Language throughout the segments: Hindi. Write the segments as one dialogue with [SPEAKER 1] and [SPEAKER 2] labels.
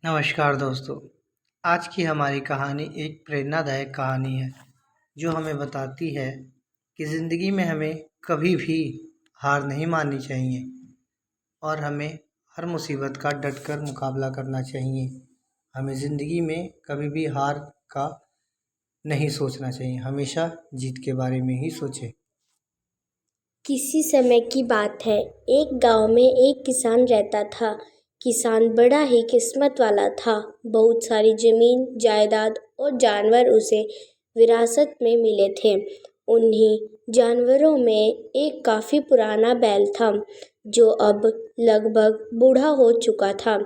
[SPEAKER 1] नमस्कार दोस्तों। आज की हमारी कहानी एक प्रेरणादायक कहानी है जो हमें बताती है कि ज़िंदगी में हमें कभी भी हार नहीं माननी चाहिए और हमें हर मुसीबत का डटकर मुकाबला करना चाहिए। हमें ज़िंदगी में कभी भी हार का नहीं सोचना चाहिए, हमेशा जीत के बारे में ही सोचें।
[SPEAKER 2] किसी समय की बात है। एक गांव में एक किसान रहता था। किसान बड़ा ही किस्मत वाला था। बहुत सारी जमीन, जायदाद और जानवर उसे विरासत में मिले थे। उन्हीं जानवरों में एक काफी पुराना बैल था जो अब लगभग बूढ़ा हो चुका था।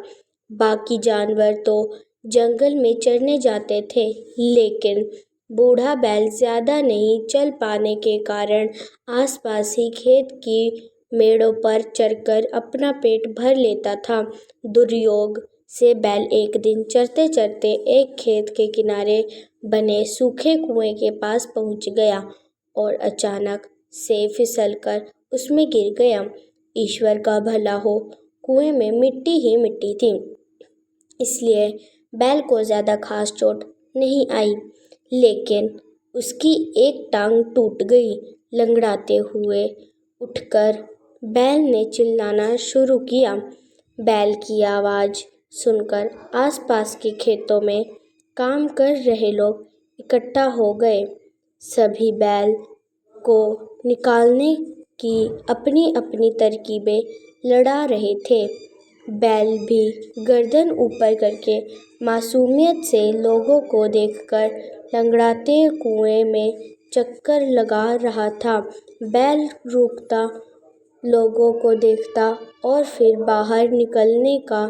[SPEAKER 2] बाकी जानवर तो जंगल में चरने जाते थे, लेकिन बूढ़ा बैल ज्यादा नहीं चल पाने के कारण आसपास ही खेत की मेड़ों पर चरकर अपना पेट भर लेता था। दुर्योग से बैल एक दिन चरते चरते एक खेत के किनारे बने सूखे कुएं के पास पहुंच गया और अचानक से फिसलकर उसमें गिर गया। ईश्वर का भला हो, कुएं में मिट्टी ही मिट्टी थी, इसलिए बैल को ज्यादा खास चोट नहीं आई, लेकिन उसकी एक टांग टूट गई। लंगड़ाते हुए उठकर बैल ने चिल्लाना शुरू किया। बैल की आवाज सुनकर आसपास के खेतों में काम कर रहे लोग इकट्ठा हो गए। सभी बैल को निकालने की अपनी अपनी तरकीबें लड़ा रहे थे। बैल भी गर्दन ऊपर करके मासूमियत से लोगों को देखकर लंगड़ाते कुएं में चक्कर लगा रहा था। बैल रुकता, लोगों को देखता और फिर बाहर निकलने का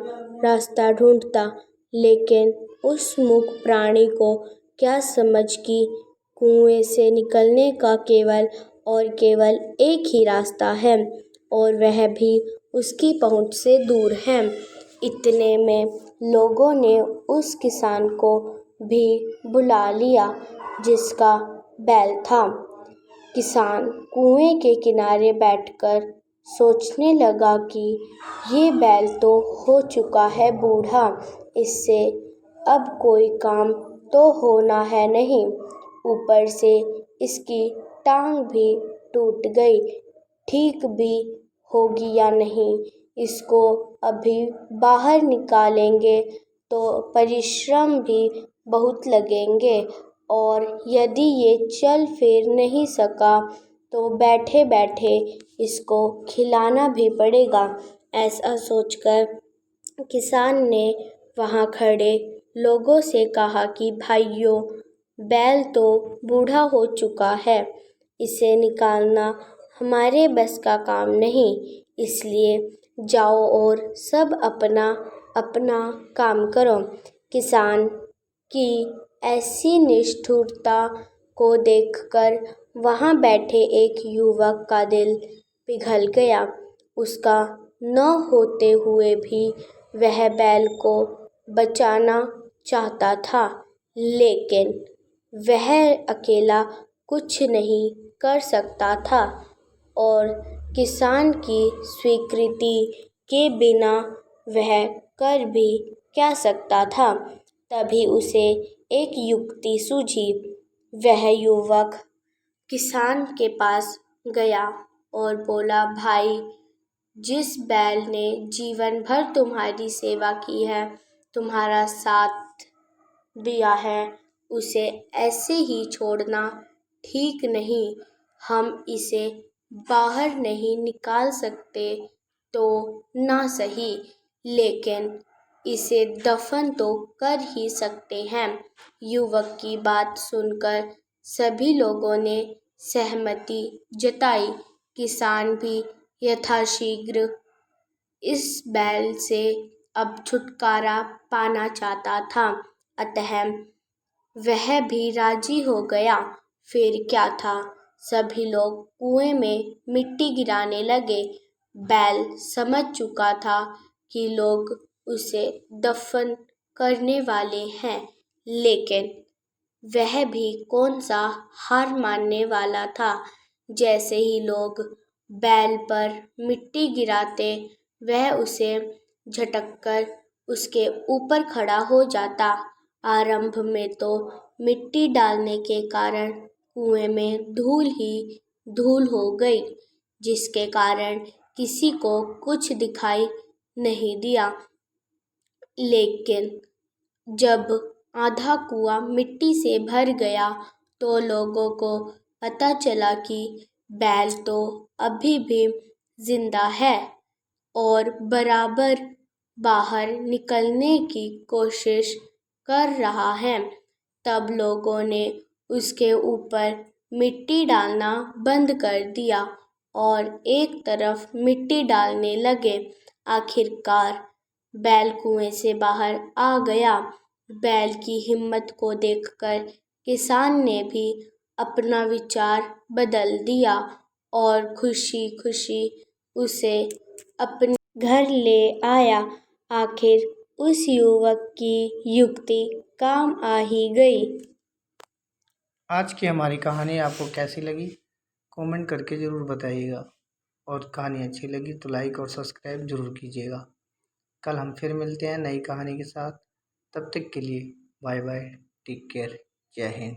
[SPEAKER 2] रास्ता ढूंढता, लेकिन उस मूक प्राणी को क्या समझ कि कुएं से निकलने का केवल और केवल एक ही रास्ता है और वह भी उसकी पहुंच से दूर है। इतने में लोगों ने उस किसान को भी बुला लिया जिसका बैल था। किसान कुएं के किनारे बैठकर सोचने लगा कि ये बैल तो हो चुका है बूढ़ा, इससे अब कोई काम तो होना है नहीं। ऊपर से इसकी टांग भी टूट गई, ठीक भी होगी या नहीं, इसको अभी बाहर निकालेंगे तो परिश्रम भी बहुत लगेंगे और यदि ये चल फिर नहीं सका तो बैठे बैठे इसको खिलाना भी पड़ेगा। ऐसा सोचकर किसान ने वहाँ खड़े लोगों से कहा कि भाइयों, बैल तो बूढ़ा हो चुका है, इसे निकालना हमारे बस का काम नहीं, इसलिए जाओ और सब अपना अपना काम करो। किसान की ऐसी निष्ठुरता को देखकर वहाँ बैठे एक युवक का दिल पिघल गया। उसका न होते हुए भी वह बैल को बचाना चाहता था, लेकिन वह अकेला कुछ नहीं कर सकता था और किसान की स्वीकृति के बिना वह कर भी क्या सकता था। तभी उसे एक युक्ति सूझी। वह युवक किसान के पास गया और बोला, भाई, जिस बैल ने जीवन भर तुम्हारी सेवा की है, तुम्हारा साथ दिया है, उसे ऐसे ही छोड़ना ठीक नहीं। हम इसे बाहर नहीं निकाल सकते तो ना सही, लेकिन इसे दफन तो कर ही सकते हैं। युवक की बात सुनकर सभी लोगों ने सहमति जताई। किसान भी यथाशीघ्र इस बैल से अब छुटकारा पाना चाहता था, अतः वह भी राजी हो गया। फिर क्या था, सभी लोग कुएं में मिट्टी गिराने लगे। बैल समझ चुका था कि लोग उसे दफन करने वाले हैं, लेकिन वह भी कौन सा हार मानने वाला था। जैसे ही लोग बैल पर मिट्टी गिराते, वह उसे झटककर उसके ऊपर खड़ा हो जाता। आरंभ में तो मिट्टी डालने के कारण कुएं में धूल ही धूल हो गई, जिसके कारण किसी को कुछ दिखाई नहीं दिया। लेकिन जब आधा कुआं मिट्टी से भर गया तो लोगों को पता चला कि बैल तो अभी भी जिंदा है और बराबर बाहर निकलने की कोशिश कर रहा है। तब लोगों ने उसके ऊपर मिट्टी डालना बंद कर दिया और एक तरफ मिट्टी डालने लगे। आखिरकार बैल कुएं से बाहर आ गया। बैल की हिम्मत को देखकर किसान ने भी अपना विचार बदल दिया और खुशी खुशी उसे अपने घर ले आया। आखिर उस युवक की युक्ति काम आ ही गई।
[SPEAKER 1] आज की हमारी कहानी आपको कैसी लगी कमेंट करके ज़रूर बताइएगा, और कहानी अच्छी लगी तो लाइक और सब्सक्राइब ज़रूर कीजिएगा। कल हम फिर मिलते हैं नई कहानी के साथ। तब तक के लिए बाय बाय, टेक केयर, जय हिंद।